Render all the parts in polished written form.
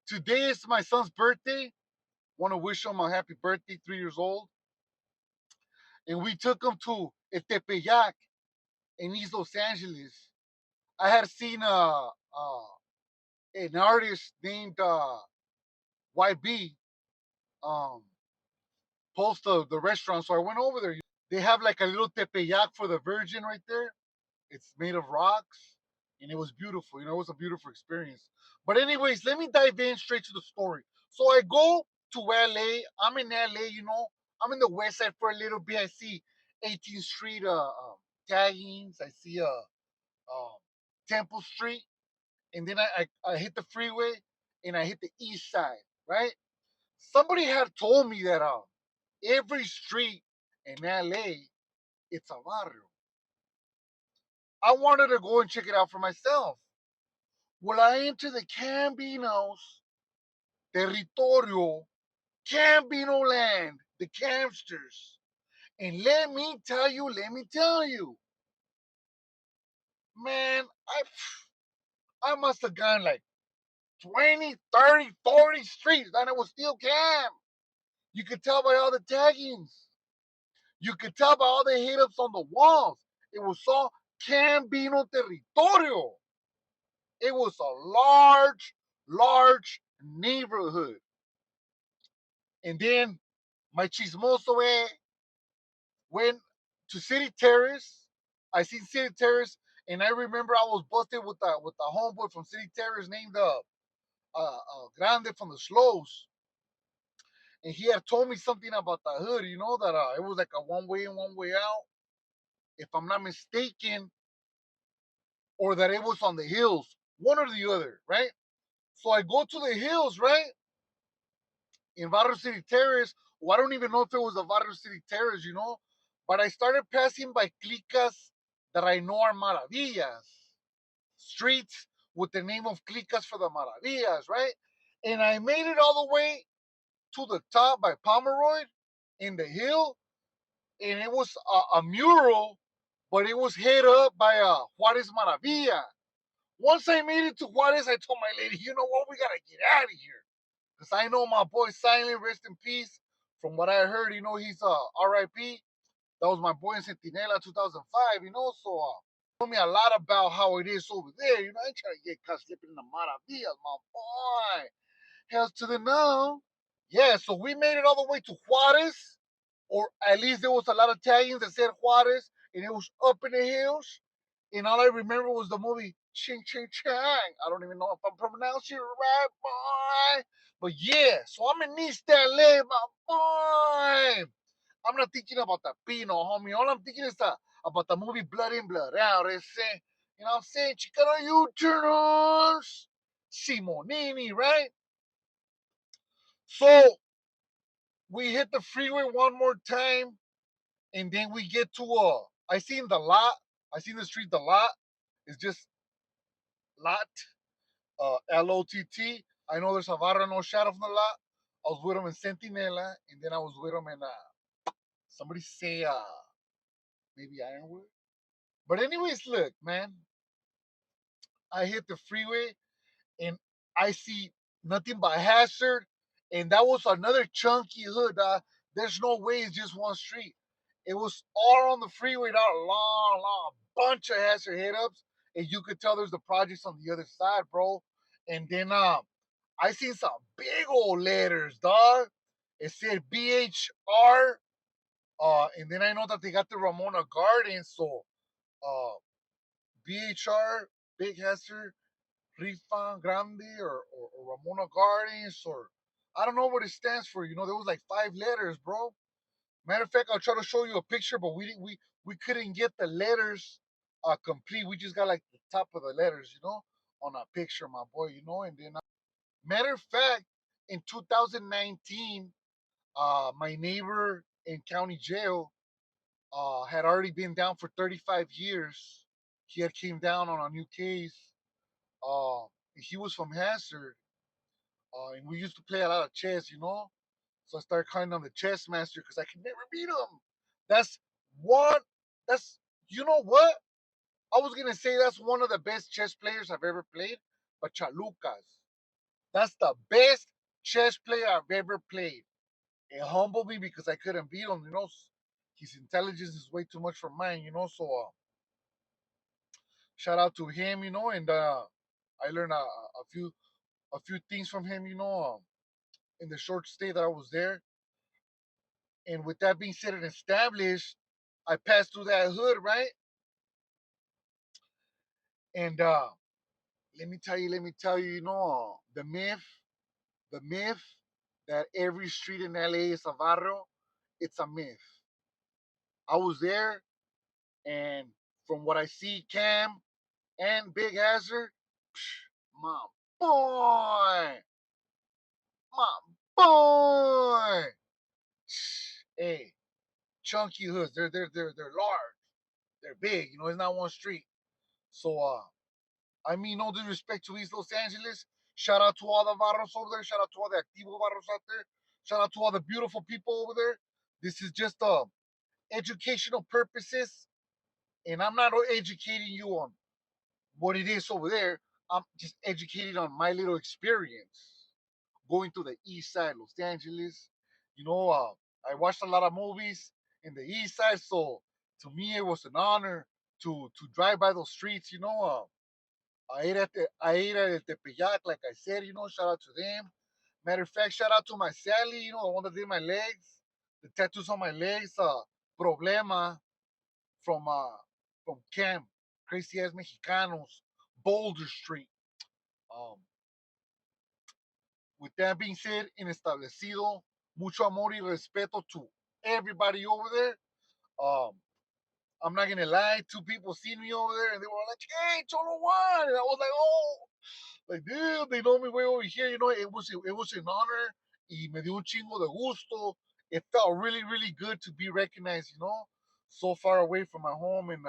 Today is my son's birthday. Want to wish him a happy birthday, 3 years old. And we took him to Tepeyac in East Los Angeles. I had seen an artist named YB um, post the restaurant, so I went over there. They have like a little Tepeyac for the Virgin right there. It's made of rocks, and it was beautiful. It was a beautiful experience. But anyways, let me dive in straight to the story. So I go to LA. I'm in LA. I'm in the West Side for a little bit. I see 18th Street taggings. I see Temple Street, and then I hit the freeway and I hit the East Side. Right? Somebody had told me that every street in LA it's a barrio. I wanted to go and check it out for myself. Well, I enter the Cambinos territorio, Cambino land, the Campsters. And let me tell you, man, I must have gone like 20, 30, 40 streets, and it was still Cam. You could tell by all the taggings. You could tell by all the hit ups on the walls. It was all Cambino territorio. It was a large neighborhood. And then my chismoso went to City Terrace. I seen City Terrace, and I remember I was busted with a homeboy from City Terrace named Grande from the Slows, and he had told me something about the hood. That it was like a one way in, one way out, if I'm not mistaken, or that it was on the hills, one or the other, right? So I go to the hills, right, in Barrio City Terrace. Well, I don't even know if it was a Barrio City Terrace. But I started passing by clicas that I know are maravillas, streets with the name of clicas for the maravillas, right? And I made it all the way to the top by Pomeroy in the hill, and it was a mural, but it was hit up by Juarez Maravilla. Once I made it to Juarez, I told my lady, you know what, we gotta get out of here. Because I know my boy Silent, rest in peace. From what I heard, he's RIP. That was my boy in Centinela 2005. So told me a lot about how it is over there. I ain't trying to get caught slipping in the maravillas, my boy. Hells to the no. Yeah, so we made it all the way to Juarez, or at least there was a lot of taggings that said Juarez, and it was up in the hills. And all I remember was the movie Ching Ching Chang. I don't even know if I'm pronouncing it right, boy. But yeah, so I'm in East LA, my boy. I'm not thinking about the Pino, homie. All I'm thinking is about the movie Blood In, Blood Out. You know what I'm saying? Chicano U-turns. Simonini, right? So we hit the freeway one more time, and then we get to I seen the lot. I seen the street, the lot. It's just lot, LOTT. I know there's a barra no shadow from the lot. I was with him in Centinela, and then I was with him in somebody say maybe Ironwood. But anyways, look, man, I hit the freeway and I see nothing but hazard, and that was another chunky hood. There's no way it's just one street. It was all on the freeway, not a long bunch of hazard hit ups, and you could tell there's the projects on the other side, bro. And then I seen some big old letters, dog. It said BHR, and then I know that they got the Ramona Gardens, so uh, BHR, Big Hazard, Rifa Grande, or Ramona Gardens, or I don't know what it stands for. There was like 5 letters, bro. Matter of fact, I'll try to show you a picture, but we couldn't get the letters complete. We just got like the top of the letters, on a picture, my boy, and then matter of fact, in 2019, my neighbor in county jail had already been down for 35 years. He had came down on a new case. He was from Hazard, and we used to play a lot of chess. So I started calling him the chess master because I could never beat him. That's one. That's what I was gonna say. That's one of the best chess players I've ever played. But Chalucas. That's the best chess player I've ever played. It humbled me because I couldn't beat him. His intelligence is way too much for mine. So shout out to him. And I learned a few things from him. In the short stay that I was there. And with that being said and established, I passed through that hood, right? And let me tell you, the myth that every street in LA is a barrio, it's a myth. I was there, and from what I see, Cam and Big Hazard, my boy, my boy. Hey, chunky hoods, they're large, they're big. It's not one street. So I mean, no disrespect to East Los Angeles. Shout out to all the barros over there. Shout out to all the activo barros out there. Shout out to all the beautiful people over there. This is just educational purposes, and I'm not educating you on what it is over there. I'm just educating on my little experience going to the East Side, Los Angeles. I watched a lot of movies in the East Side, so to me it was an honor to drive by those streets. I ate at El Tepeyac, like I said, shout out to them. Matter of fact, shout out to my Sally, the one that did my legs, the tattoos on my legs, Problema from Camp, Crazy Ass Mexicanos, Boulder Street. Um, with that being said, in establecido, mucho amor y respeto to everybody over there. Um, I'm not gonna lie, two people seen me over there and they were like, "Hey, Cholo Juan," and I was like, "Oh." Like, dude, they know me way over here. It was an honor. Y me dio un chingo de gusto. It felt really, really good to be recognized, so far away from my home. And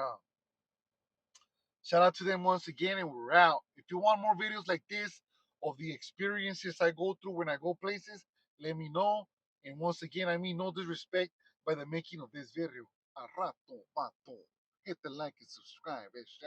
shout out to them once again. And we're out. If you want more videos like this of the experiences I go through when I go places, let me know. And once again, I mean no disrespect by the making of this video. A rato, mato. Hit the like and subscribe. It's